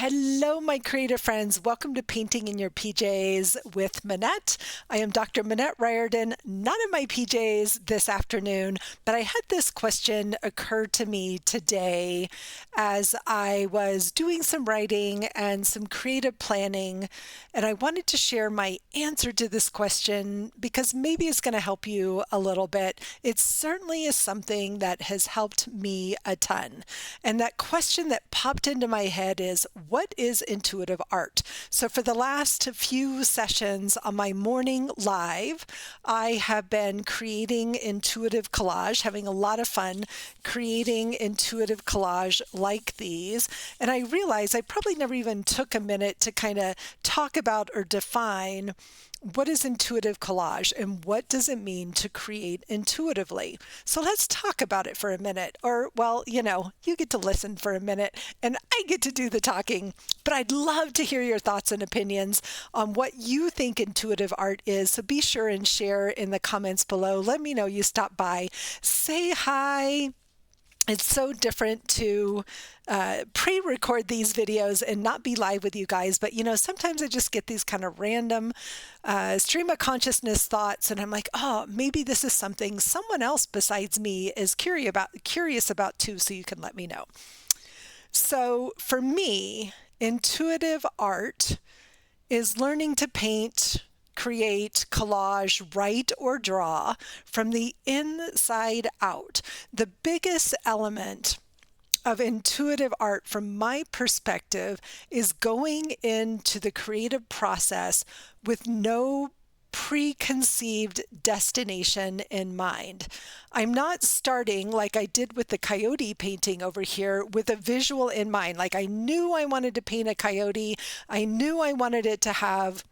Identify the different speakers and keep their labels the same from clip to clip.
Speaker 1: Hello, my creative friends. Welcome to Painting in Your PJs with Minette. I am Dr. Minette Riordan, not in my PJs this afternoon, but I had this question occur to me today as I was doing some writing and some creative planning, and I wanted to share my answer to this question because maybe it's going to help you a little bit. It certainly is something that has helped me a ton. And that question that popped into my head is, what is intuitive art? So for the last few sessions on my morning live, I have been creating intuitive collage, having a lot of fun creating intuitive collage like these. And I realized I probably never even took a minute to kind of talk about or define what is intuitive collage and what does it mean to create intuitively? So let's talk about it for a minute. Or, well, you get to listen for a minute and I get to do the talking. But I'd love to hear your thoughts and opinions on what you think intuitive art is. So be sure and share in the comments below. Let me know you stopped by. Say hi. It's so different to pre-record these videos and not be live with you guys. But, sometimes I just get these kind of random stream of consciousness thoughts. And I'm like, oh, maybe this is something someone else besides me is curious about too. So you can let me know. So for me, intuitive art is learning to paint, create, collage, write, or draw from the inside out. The biggest element of intuitive art from my perspective is going into the creative process with no preconceived destination in mind. I'm not starting like I did with the coyote painting over here with a visual in mind. Like I knew I wanted to paint a coyote. I knew I wanted it to have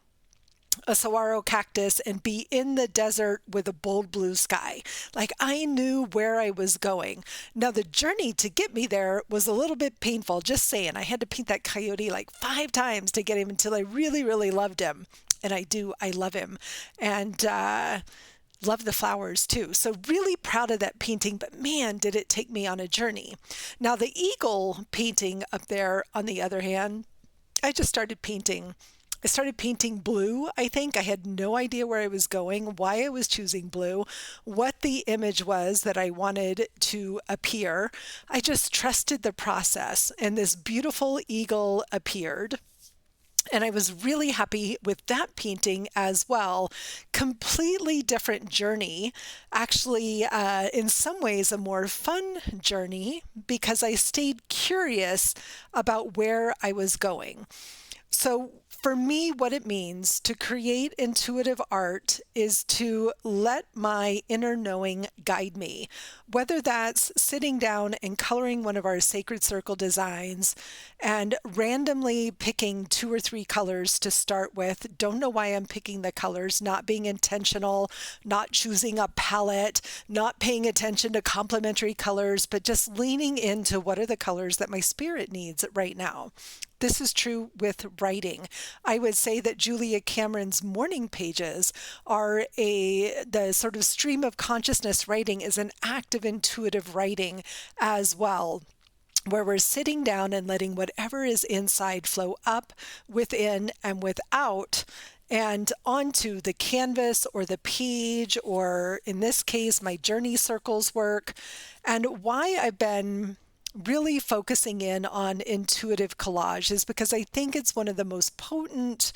Speaker 1: a saguaro cactus and be in the desert with a bold blue sky. Like I knew where I was going. Now the journey to get me there was a little bit painful, just saying. I had to paint that coyote like 5 times to get him until I really, really loved him. And I love him. And love the flowers too. So really proud of that painting, but man, did it take me on a journey. Now the eagle painting up there, on the other hand, I just started painting. I started painting blue, I think. I had no idea where I was going, why I was choosing blue, what the image was that I wanted to appear. I just trusted the process, and this beautiful eagle appeared. And I was really happy with that painting as well. Completely different journey. Actually, in some ways, a more fun journey because I stayed curious about where I was going. So for me, what it means to create intuitive art is to let my inner knowing guide me, whether that's sitting down and coloring one of our sacred circle designs and randomly picking 2 or 3 colors to start with. Don't know why I'm picking the colors, not being intentional, not choosing a palette, not paying attention to complementary colors, but just leaning into what are the colors that my spirit needs right now. This is true with writing. I would say that Julia Cameron's morning pages are the sort of stream of consciousness writing is an act of intuitive writing as well, where we're sitting down and letting whatever is inside flow up, within, and without, and onto the canvas or the page, or in this case, my journey circles work. And why I've been really focusing in on intuitive collage is because I think it's one of the most potent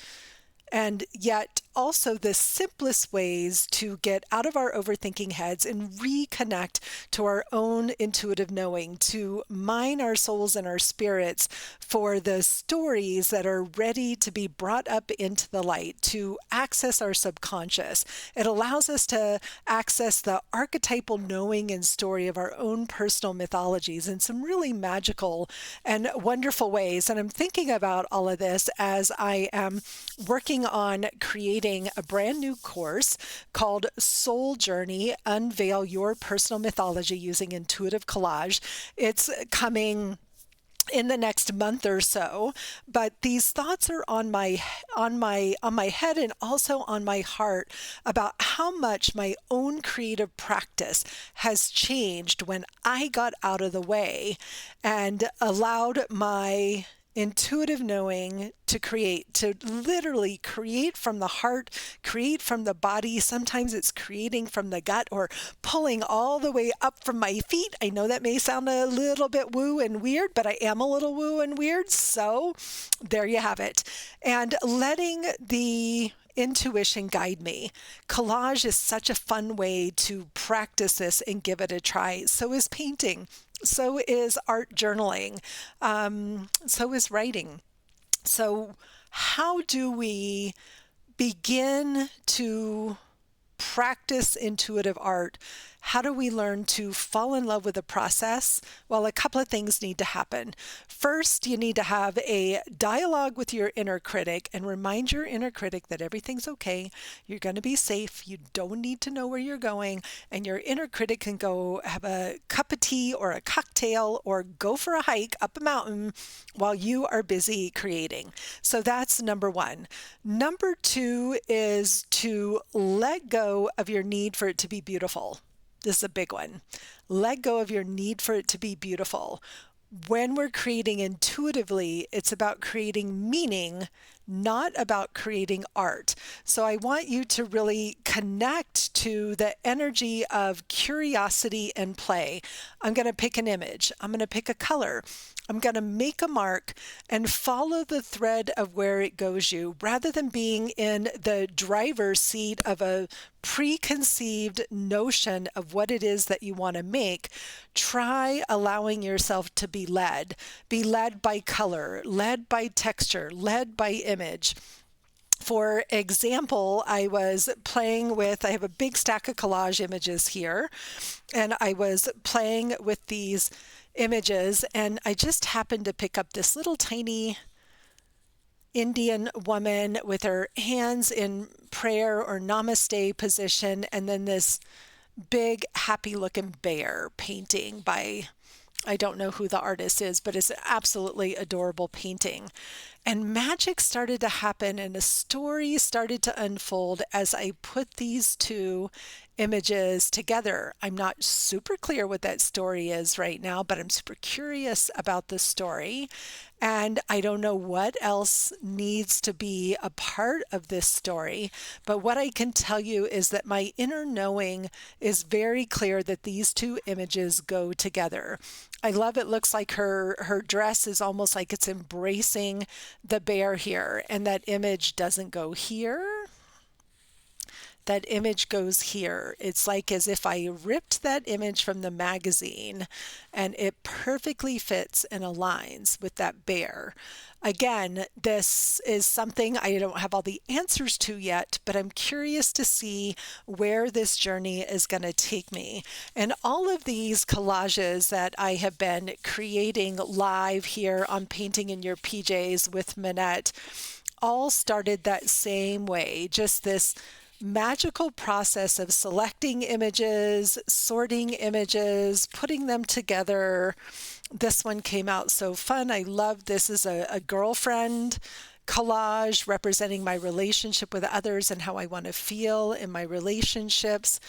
Speaker 1: and yet also the simplest ways to get out of our overthinking heads and reconnect to our own intuitive knowing, to mine our souls and our spirits for the stories that are ready to be brought up into the light, to access our subconscious. It allows us to access the archetypal knowing and story of our own personal mythologies in some really magical and wonderful ways. And I'm thinking about all of this as I am working on creating a brand new course called Soul Journey, Unveil Your Personal Mythology Using Intuitive Collage. It's coming in the next month or so, but these thoughts are on my head and also on my heart about how much my own creative practice has changed when I got out of the way and allowed my intuitive knowing to create, to literally create from the heart, create from the body. Sometimes it's creating from the gut or pulling all the way up from my feet. I know that may sound a little bit woo and weird, but I am a little woo and weird. So there you have it. And letting the intuition guide me. Collage is such a fun way to practice this and give it a try. So is painting. So is art journaling. So is writing. So how do we begin to practice intuitive art? How do we learn to fall in love with the process? Well, a couple of things need to happen. First, you need to have a dialogue with your inner critic and remind your inner critic that everything's okay. You're going to be safe. You don't need to know where you're going. And your inner critic can go have a cup of tea or a cocktail or go for a hike up a mountain while you are busy creating. So that's number one. Number two is to let go of your need for it to be beautiful. This is a big one. Let go of your need for it to be beautiful. When we're creating intuitively, it's about creating meaning, not about creating art. So I want you to really connect to the energy of curiosity and play. I'm going to pick an image. I'm going to pick a color. I'm going to make a mark and follow the thread of where it goes you, rather than being in the driver's seat of a preconceived notion of what it is that you want to make. Try allowing yourself to be led by color, led by texture, led by image. For example, I was playing with, I have a big stack of collage images here, and I was playing with these images, and I just happened to pick up this little tiny Indian woman with her hands in prayer or namaste position, and then this big happy looking bear painting by, I don't know who the artist is, but it's an absolutely adorable painting. And magic started to happen and a story started to unfold as I put these two images together. I'm not super clear what that story is right now, but I'm super curious about the story. And I don't know what else needs to be a part of this story. But what I can tell you is that my inner knowing is very clear that these two images go together. I love it. Looks like her dress is almost like it's embracing the bear here. And that image doesn't go here. That image goes here. It's like as if I ripped that image from the magazine and it perfectly fits and aligns with that bear. Again, this is something I don't have all the answers to yet, but I'm curious to see where this journey is going to take me. And all of these collages that I have been creating live here on Painting in Your PJs with Minette all started that same way, just this magical process of selecting images, sorting images, putting them together. This one came out so fun. I love this is a girlfriend collage representing my relationship with others and how I want to feel in my relationships.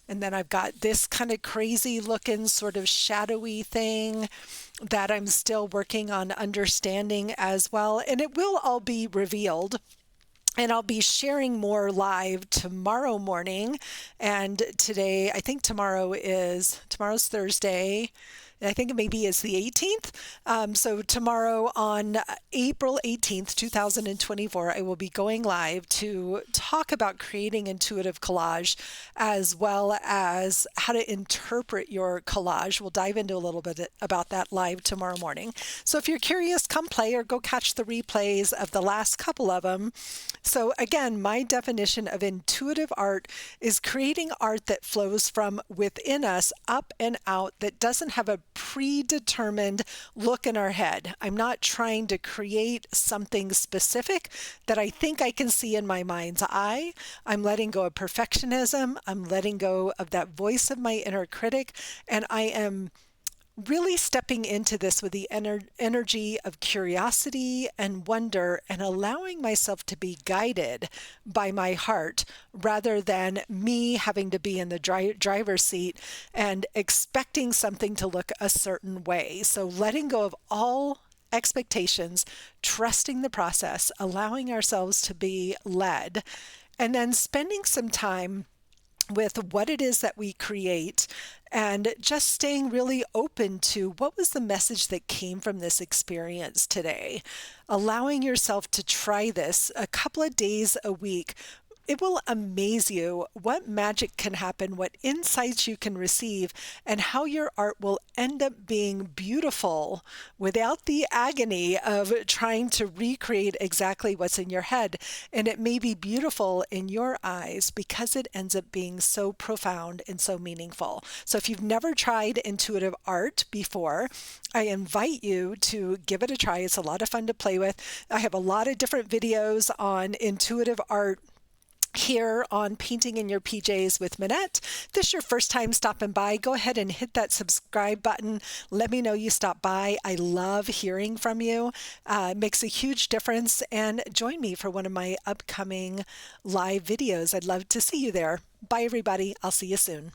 Speaker 1: And then I've got this kind of crazy looking sort of shadowy thing that I'm still working on understanding as well. And it will all be revealed. And I'll be sharing more live tomorrow morning. And today, I think tomorrow's Thursday. I think maybe it's the 18th. So tomorrow on April 18th, 2024, I will be going live to talk about creating intuitive collage as well as how to interpret your collage. We'll dive into a little bit about that live tomorrow morning. So if you're curious, come play or go catch the replays of the last couple of them. So again, my definition of intuitive art is creating art that flows from within us up and out, that doesn't have a predetermined look in our head. I'm not trying to create something specific that I think I can see in my mind's eye. I'm letting go of perfectionism. I'm letting go of that voice of my inner critic, and I am really stepping into this with the energy of curiosity and wonder and allowing myself to be guided by my heart rather than me having to be in the driver's seat and expecting something to look a certain way. So letting go of all expectations, trusting the process, allowing ourselves to be led, and then spending some time with what it is that we create and just staying really open to what was the message that came from this experience today. Allowing yourself to try this a couple of days a week. It will amaze you what magic can happen, what insights you can receive, and how your art will end up being beautiful without the agony of trying to recreate exactly what's in your head. And it may be beautiful in your eyes because it ends up being so profound and so meaningful. So if you've never tried intuitive art before, I invite you to give it a try. It's a lot of fun to play with. I have a lot of different videos on intuitive art here on Painting in Your PJs with Minette. If this is your first time stopping by, go ahead and hit that subscribe button. Let me know you stopped by. I love hearing from you. It makes a huge difference. And join me for one of my upcoming live videos. I'd love to see you there. Bye, everybody. I'll see you soon.